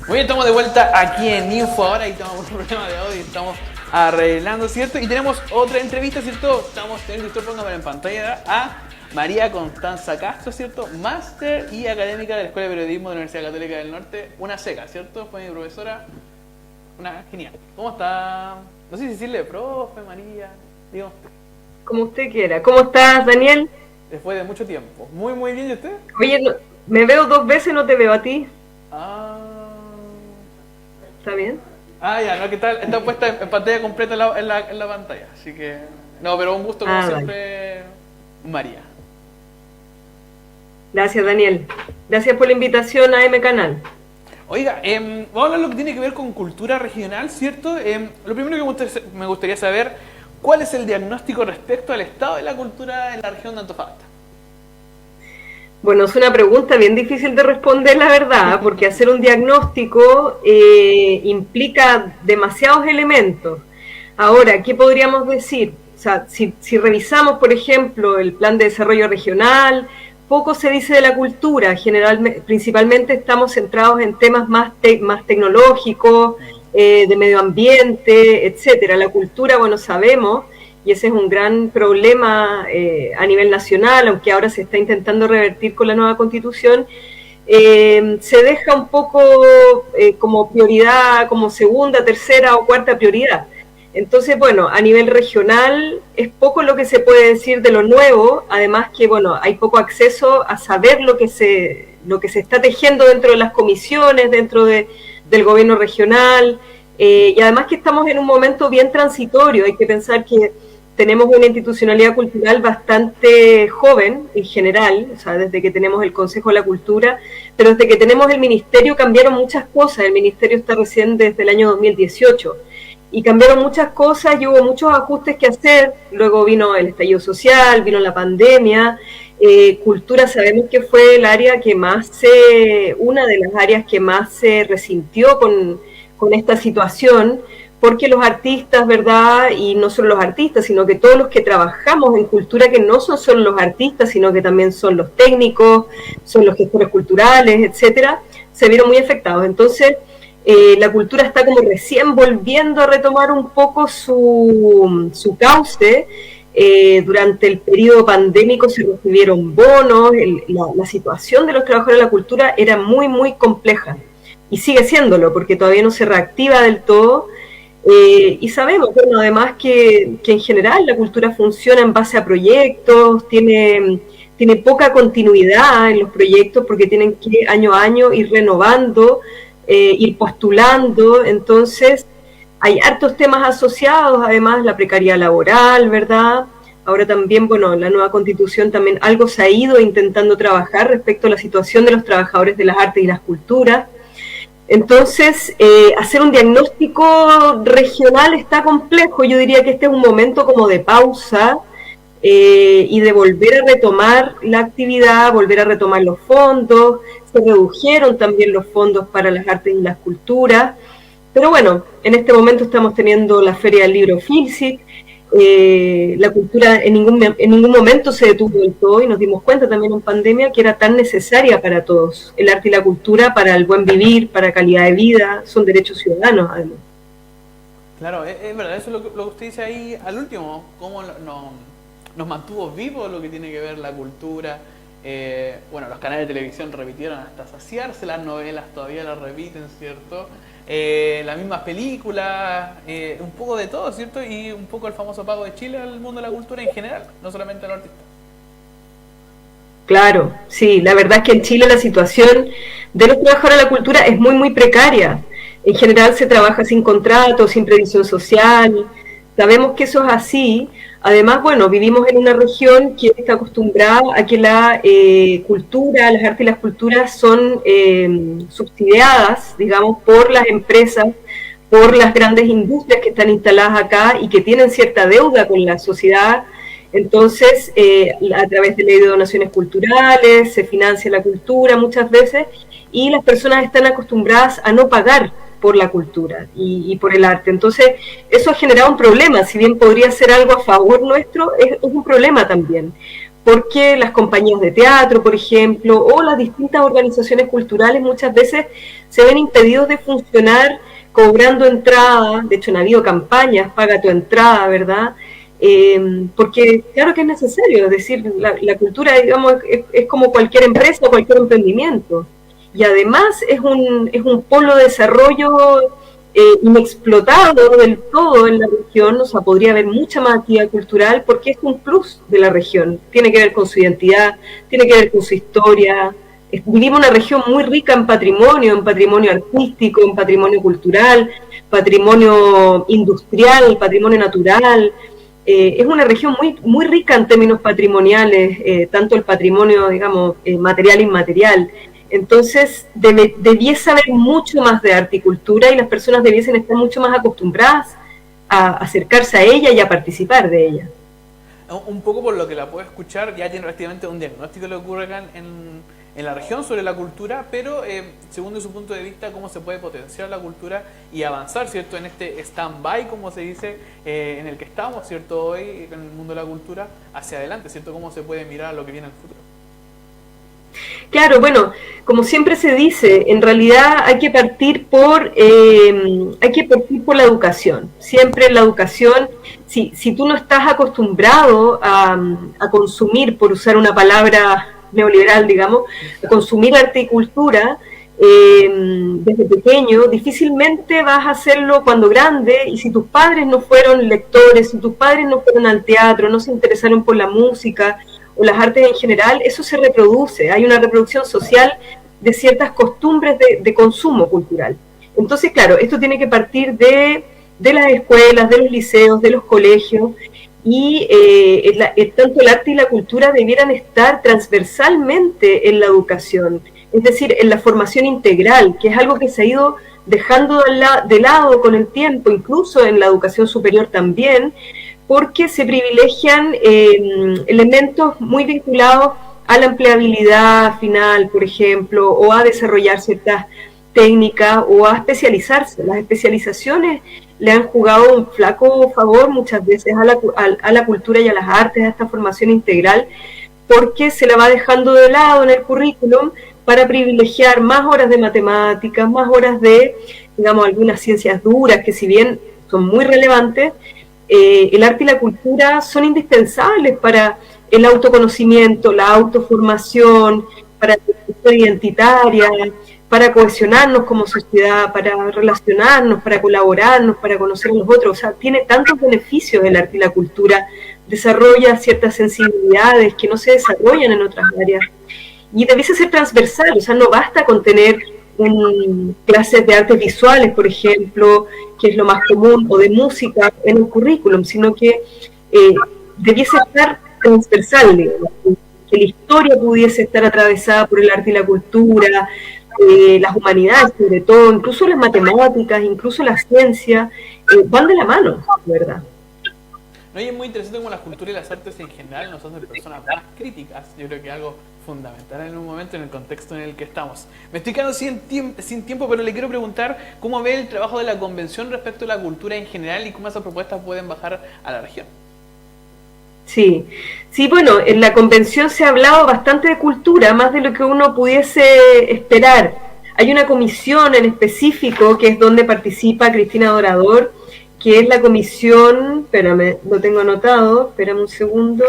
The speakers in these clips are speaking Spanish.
Muy bien, estamos de vuelta aquí en Info ahora y tenemos un problema de audio y estamos arreglando, ¿cierto? Y tenemos otra entrevista, ¿cierto? Estamos teniendo, esto pónganme en pantalla, a María Constanza Castro, ¿cierto? Máster y académica de la Escuela de Periodismo de la Universidad Católica del Norte, una seca, ¿cierto? Fue mi profesora, una genial. ¿Cómo está? No sé si decirle profe, María, diga usted. Como usted quiera. ¿Cómo estás, Daniel? Después de mucho tiempo. Muy, muy bien, ¿y usted? Oye, me veo 2 veces, no te veo a ti. Ah... ¿Está bien? Ah, ya, no, que está puesta en pantalla completa en la pantalla, así que... No, pero un gusto como siempre, vale. María. Gracias, Daniel. Gracias por la invitación a M Canal. Oiga, vamos a hablar de lo que tiene que ver con cultura regional, ¿cierto? Lo primero que me gustaría saber, ¿cuál es el diagnóstico respecto al estado de la cultura en la región de Antofagasta? Bueno, es una pregunta bien difícil de responder, la verdad, porque hacer un diagnóstico implica demasiados elementos. Ahora, ¿qué podríamos decir? O sea, si revisamos, por ejemplo, el Plan de Desarrollo Regional, poco se dice de la cultura. Principalmente estamos centrados en temas más tecnológicos, de medio ambiente, etcétera. La cultura, bueno, sabemos, y ese es un gran problema a nivel nacional, aunque ahora se está intentando revertir con la nueva Constitución, se deja un poco como prioridad, como segunda, tercera o cuarta prioridad. Entonces, bueno, a nivel regional es poco lo que se puede decir de lo nuevo, además que, bueno, hay poco acceso a saber lo que se está tejiendo dentro de las comisiones, dentro del gobierno regional, y además que estamos en un momento bien transitorio. Hay que pensar que tenemos una institucionalidad cultural bastante joven en general, o sea, desde que tenemos el Consejo de la Cultura, pero desde que tenemos el Ministerio cambiaron muchas cosas. El Ministerio está recién desde el año 2018 y cambiaron muchas cosas y hubo muchos ajustes que hacer. Luego vino el estallido social, vino la pandemia. Cultura sabemos que fue el área que más una de las áreas que más se resintió con esta situación, porque los artistas, ¿verdad? Y no solo los artistas, sino que todos los que trabajamos en cultura, que no son solo los artistas, sino que también son los técnicos, son los gestores culturales, etcétera, se vieron muy afectados. Entonces, la cultura está como recién volviendo a retomar un poco su cauce. Durante el periodo pandémico se recibieron bonos, la situación de los trabajadores de la cultura era muy, muy compleja, y sigue siéndolo, porque todavía no se reactiva del todo. Y sabemos, bueno, además que en general la cultura funciona en base a proyectos, tiene poca continuidad en los proyectos porque tienen que año a año ir renovando, ir postulando. Entonces hay hartos temas asociados, además la precariedad laboral, ¿verdad? Ahora también, bueno, la nueva Constitución también algo se ha ido intentando trabajar respecto a la situación de los trabajadores de las artes y las culturas. Entonces, hacer un diagnóstico regional está complejo. Yo diría que este es un momento como de pausa y de volver a retomar la actividad, volver a retomar los fondos. Se redujeron también los fondos para las artes y las culturas. Pero bueno, en este momento estamos teniendo la Feria del Libro Filsic. La cultura en ningún momento se detuvo del todo, y nos dimos cuenta también en pandemia que era tan necesaria para todos. El arte y la cultura para el buen vivir, para calidad de vida, son derechos ciudadanos además. Claro, es verdad, eso es lo que usted dice ahí al último, cómo nos mantuvo vivos lo que tiene que ver la cultura. Bueno, los canales de televisión repitieron hasta saciarse, las novelas todavía las repiten, ¿cierto? Las mismas películas, un poco de todo, ¿cierto? Y un poco el famoso pago de Chile al mundo de la cultura en general, no solamente a los artistas. Claro, sí, la verdad es que en Chile la situación de los trabajadores de la cultura es muy, muy precaria. En general se trabaja sin contrato, sin previsión social. Sabemos que eso es así. Además, bueno, vivimos en una región que está acostumbrada a que la cultura, las artes y las culturas son subsidiadas, digamos, por las empresas, por las grandes industrias que están instaladas acá y que tienen cierta deuda con la sociedad. Entonces, a través de ley de donaciones culturales, se financia la cultura muchas veces, y las personas están acostumbradas a no pagar por la cultura y por el arte. Entonces, eso ha generado un problema. Si bien podría ser algo a favor nuestro, es un problema también, porque las compañías de teatro, por ejemplo, o las distintas organizaciones culturales muchas veces se ven impedidos de funcionar cobrando entrada. De hecho, han habido campañas, paga tu entrada, ¿verdad? Porque claro que es necesario, es decir, la cultura, digamos, es como cualquier empresa o cualquier emprendimiento, y además es un polo de desarrollo inexplotado del todo en la región. O sea, podría haber mucha más actividad cultural porque es un plus de la región, tiene que ver con su identidad, tiene que ver con su historia. Vivimos una región muy rica en patrimonio artístico, en patrimonio cultural, patrimonio industrial, patrimonio natural. Es una región muy, muy rica en términos patrimoniales, tanto el patrimonio, digamos, material e inmaterial. Entonces, debiese haber mucho más de arte y cultura, y las personas debiesen estar mucho más acostumbradas a acercarse a ella y a participar de ella. Un poco por lo que la puedo escuchar, ya tiene prácticamente un diagnóstico de lo que ocurre acá en la región sobre la cultura, pero según de su punto de vista, cómo se puede potenciar la cultura y avanzar, ¿cierto?, en este stand-by, como se dice, en el que estamos, ¿cierto?, hoy en el mundo de la cultura, hacia adelante, ¿cierto?, cómo se puede mirar a lo que viene en el futuro. Claro, bueno, como siempre se dice, en realidad hay que partir por la educación. Siempre la educación, si tú no estás acostumbrado a consumir, por usar una palabra neoliberal, digamos, a consumir arte y cultura desde pequeño, difícilmente vas a hacerlo cuando grande. Y si tus padres no fueron lectores, si tus padres no fueron al teatro, no se interesaron por la música o las artes en general, eso se reproduce. Hay una reproducción social de ciertas costumbres de consumo cultural. Entonces, claro, esto tiene que partir de las escuelas, de los liceos, de los colegios, y tanto el arte y la cultura debieran estar transversalmente en la educación, es decir, en la formación integral, que es algo que se ha ido dejando de lado con el tiempo, incluso en la educación superior también, porque se privilegian elementos muy vinculados a la empleabilidad final, por ejemplo, o a desarrollar ciertas técnicas o a especializarse. Las especializaciones le han jugado un flaco favor muchas veces a la cultura y a las artes, a esta formación integral, porque se la va dejando de lado en el currículum para privilegiar más horas de matemáticas, más horas de, digamos, algunas ciencias duras, que si bien son muy relevantes, el arte y la cultura son indispensables para el autoconocimiento, la autoformación, para la cultura identitaria, para cohesionarnos como sociedad, para relacionarnos, para colaborarnos, para conocer a los otros. O sea, tiene tantos beneficios el arte y la cultura, desarrolla ciertas sensibilidades que no se desarrollan en otras áreas. Y debiese ser transversal, o sea, no basta con tener clases de artes visuales, por ejemplo, que es lo más común, o de música en el currículum, sino que debiese estar transversal, digamos, que la historia pudiese estar atravesada por el arte y la cultura, las humanidades sobre todo, incluso las matemáticas, incluso la ciencia, van de la mano, ¿verdad? No, y es muy interesante cómo la cultura y las artes en general nos hacen personas más críticas. Yo creo que es algo fundamental en un momento en el contexto en el que estamos. Me estoy quedando sin tiempo, pero le quiero preguntar cómo ve el trabajo de la convención respecto a la cultura en general y cómo esas propuestas pueden bajar a la región. Sí, bueno, en la convención se ha hablado bastante de cultura, más de lo que uno pudiese esperar. Hay una comisión en específico que es donde participa Cristina Dorador, que es la comisión, espérame, lo tengo anotado, espérame un segundo.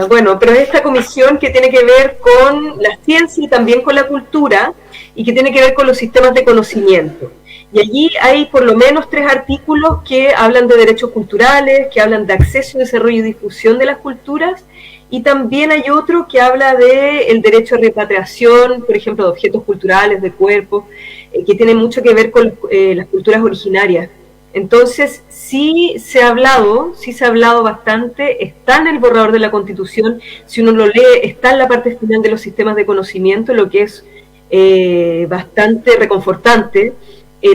Bueno, pero es esta comisión que tiene que ver con la ciencia y también con la cultura, y que tiene que ver con los sistemas de conocimiento. Y allí hay por lo menos 3 artículos que hablan de derechos culturales, que hablan de acceso, desarrollo y difusión de las culturas, y también hay otro que habla del derecho a repatriación, por ejemplo, de objetos culturales, de cuerpos, que tiene mucho que ver con las culturas originarias. Entonces, sí se ha hablado bastante, está en el borrador de la Constitución, si uno lo lee, está en la parte final de los sistemas de conocimiento, lo que es bastante reconfortante.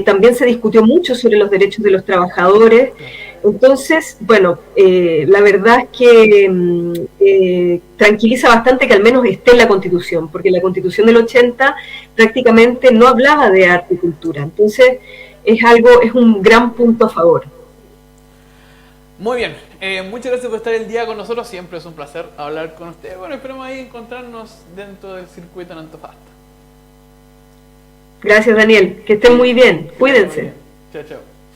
También se discutió mucho sobre los derechos de los trabajadores. Entonces, bueno, la verdad es que tranquiliza bastante que al menos esté en la Constitución, porque la Constitución del 80 prácticamente no hablaba de arte y cultura. Entonces, es un gran punto a favor. Muy bien. Muchas gracias por estar el día con nosotros. Siempre es un placer hablar con ustedes. Bueno, esperemos ahí encontrarnos dentro del circuito en Antofagasta. Gracias, Daniel. Que estén muy bien. Cuídense. Chao, chao.